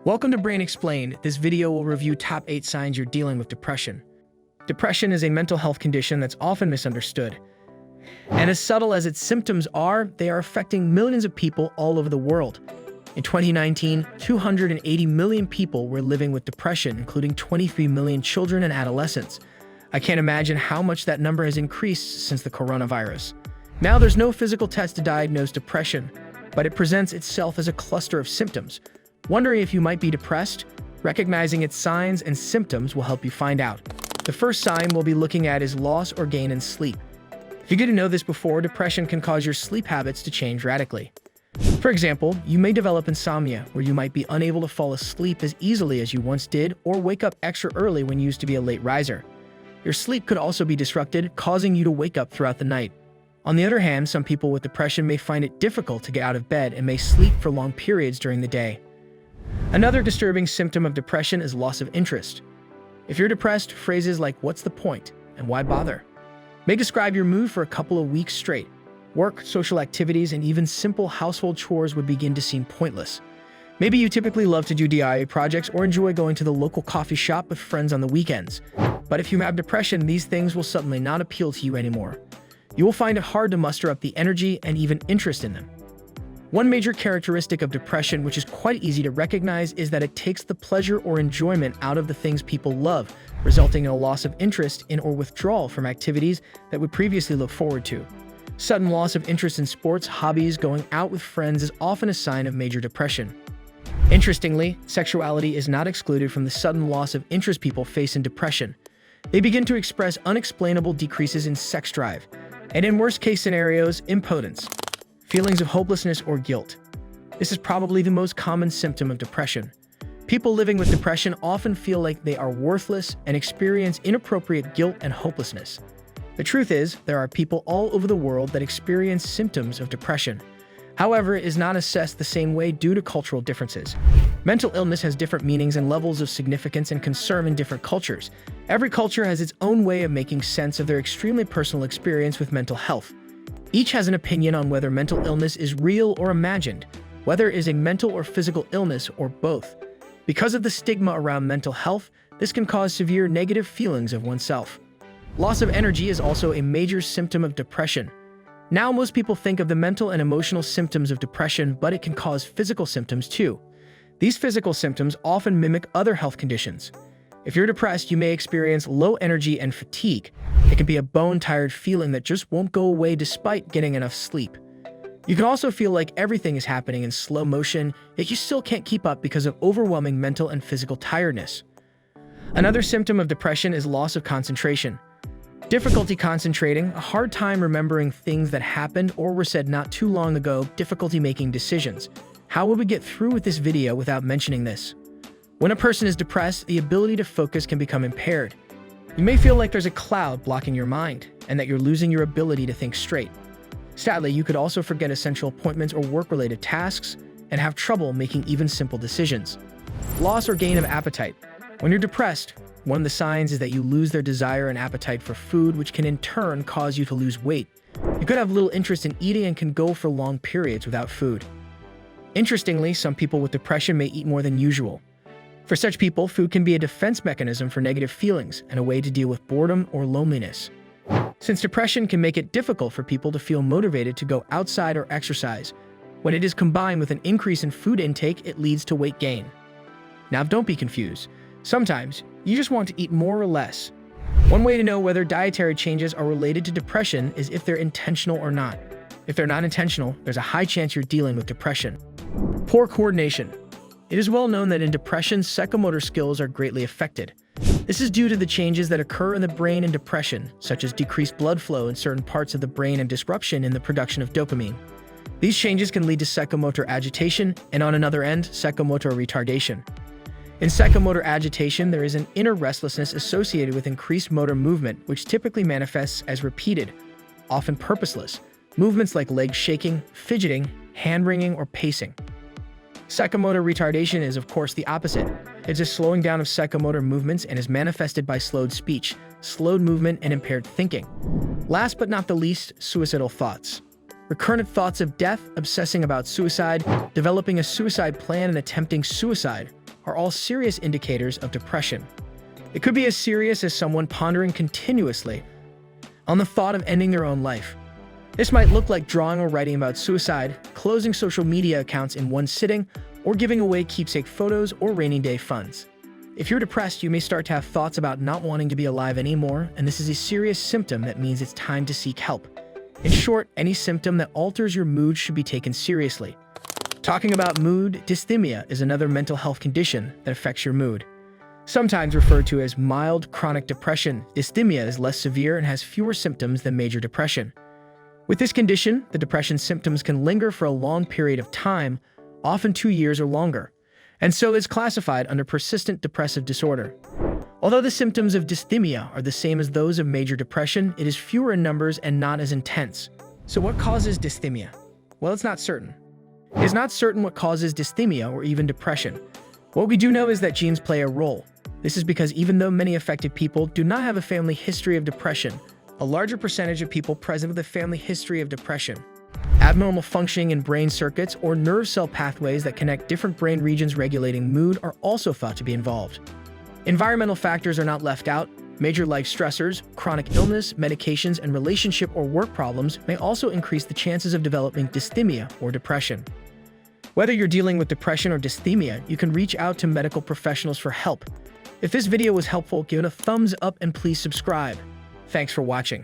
Welcome to Brain Explained. This video will review top 8 signs you're dealing with depression. Depression is a mental health condition that's often misunderstood. And as subtle as its symptoms are, they are affecting millions of people all over the world. In 2019, 280 million people were living with depression, including 23 million children and adolescents. I can't imagine how much that number has increased since the coronavirus. Now there's no physical test to diagnose depression, but it presents itself as a cluster of symptoms. Wondering if you might be depressed? Recognizing its signs and symptoms will help you find out. The first sign we'll be looking at is loss or gain in sleep. If you didn't know this before, depression can cause your sleep habits to change radically. For example, you may develop insomnia, where you might be unable to fall asleep as easily as you once did, or wake up extra early when you used to be a late riser. Your sleep could also be disrupted, causing you to wake up throughout the night. On the other hand, some people with depression may find it difficult to get out of bed and may sleep for long periods during the day. Another disturbing symptom of depression is loss of interest. If you're depressed, phrases like "what's the point" and "why bother" may describe your mood for a couple of weeks straight. Work, social activities, and even simple household chores would begin to seem pointless. Maybe you typically love to do DIY projects or enjoy going to the local coffee shop with friends on the weekends. But if you have depression, these things will suddenly not appeal to you anymore. You will find it hard to muster up the energy and even interest in them. One major characteristic of depression, which is quite easy to recognize, is that it takes the pleasure or enjoyment out of the things people love, resulting in a loss of interest in or withdrawal from activities that would previously look forward to. Sudden loss of interest in sports, hobbies, going out with friends is often a sign of major depression. Interestingly, sexuality is not excluded from the sudden loss of interest people face in depression. They begin to express unexplainable decreases in sex drive, and in worst-case scenarios, impotence, feelings of hopelessness or guilt. This is probably the most common symptom of depression. People living with depression often feel like they are worthless and experience inappropriate guilt and hopelessness. The truth is, there are people all over the world that experience symptoms of depression. However, it is not assessed the same way due to cultural differences. Mental illness has different meanings and levels of significance and concern in different cultures. Every culture has its own way of making sense of their extremely personal experience with mental health. Each has an opinion on whether mental illness is real or imagined, whether it is a mental or physical illness, or both. Because of the stigma around mental health, this can cause severe negative feelings of oneself. Loss of energy is also a major symptom of depression. Now, most people think of the mental and emotional symptoms of depression, but it can cause physical symptoms too. These physical symptoms often mimic other health conditions. If you're depressed, you may experience low energy and fatigue. It can be a bone-tired feeling that just won't go away despite getting enough sleep. You can also feel like everything is happening in slow motion, yet you still can't keep up because of overwhelming mental and physical tiredness. Another symptom of depression is loss of concentration. Difficulty concentrating, a hard time remembering things that happened or were said not too long ago, difficulty making decisions. How would we get through with this video without mentioning this? When a person is depressed, the ability to focus can become impaired. You may feel like there's a cloud blocking your mind, and that you're losing your ability to think straight. Sadly, you could also forget essential appointments or work-related tasks, and have trouble making even simple decisions. Loss or gain of appetite. When you're depressed, one of the signs is that you lose their desire and appetite for food, which can in turn cause you to lose weight. You could have little interest in eating and can go for long periods without food. Interestingly, some people with depression may eat more than usual. For such people, food can be a defense mechanism for negative feelings and a way to deal with boredom or loneliness. Since depression can make it difficult for people to feel motivated to go outside or exercise, when it is combined with an increase in food intake, it leads to weight gain. Now, don't be confused. Sometimes, you just want to eat more or less. One way to know whether dietary changes are related to depression is if they're intentional or not. If they're not intentional, there's a high chance you're dealing with depression. Poor coordination. It is well known that in depression, psychomotor skills are greatly affected. This is due to the changes that occur in the brain in depression, such as decreased blood flow in certain parts of the brain and disruption in the production of dopamine. These changes can lead to psychomotor agitation and, on another end, psychomotor retardation. In psychomotor agitation, there is an inner restlessness associated with increased motor movement, which typically manifests as repeated, often purposeless, movements like leg shaking, fidgeting, hand-wringing, or pacing. Psychomotor retardation is, of course, the opposite. It's a slowing down of psychomotor movements and is manifested by slowed speech, slowed movement, and impaired thinking. Last but not the least, suicidal thoughts. Recurrent thoughts of death, obsessing about suicide, developing a suicide plan, and attempting suicide are all serious indicators of depression. It could be as serious as someone pondering continuously on the thought of ending their own life. This might look like drawing or writing about suicide, closing social media accounts in one sitting, or giving away keepsake photos or rainy day funds. If you're depressed, you may start to have thoughts about not wanting to be alive anymore, and this is a serious symptom that means it's time to seek help. In short, any symptom that alters your mood should be taken seriously. Talking about mood, dysemia is another mental health condition that affects your mood. Sometimes referred to as mild chronic depression, dysemia is less severe and has fewer symptoms than major depression. With this condition, the depression symptoms can linger for a long period of time, often 2 years or longer, and so is classified under persistent depressive disorder. Although the symptoms of dysthymia are the same as those of major depression, it is fewer in numbers and not as intense. So what causes dysthymia? Well, it's not certain. It is not certain what causes dysthymia or even depression. What we do know is that genes play a role. This is because even though many affected people do not have a family history of depression, a larger percentage of people present with a family history of depression. Abnormal functioning in brain circuits or nerve cell pathways that connect different brain regions regulating mood are also thought to be involved. Environmental factors are not left out. Major life stressors, chronic illness, medications, and relationship or work problems may also increase the chances of developing dysthymia or depression. Whether you're dealing with depression or dysthymia, you can reach out to medical professionals for help. If this video was helpful, give it a thumbs up and please subscribe. Thanks for watching.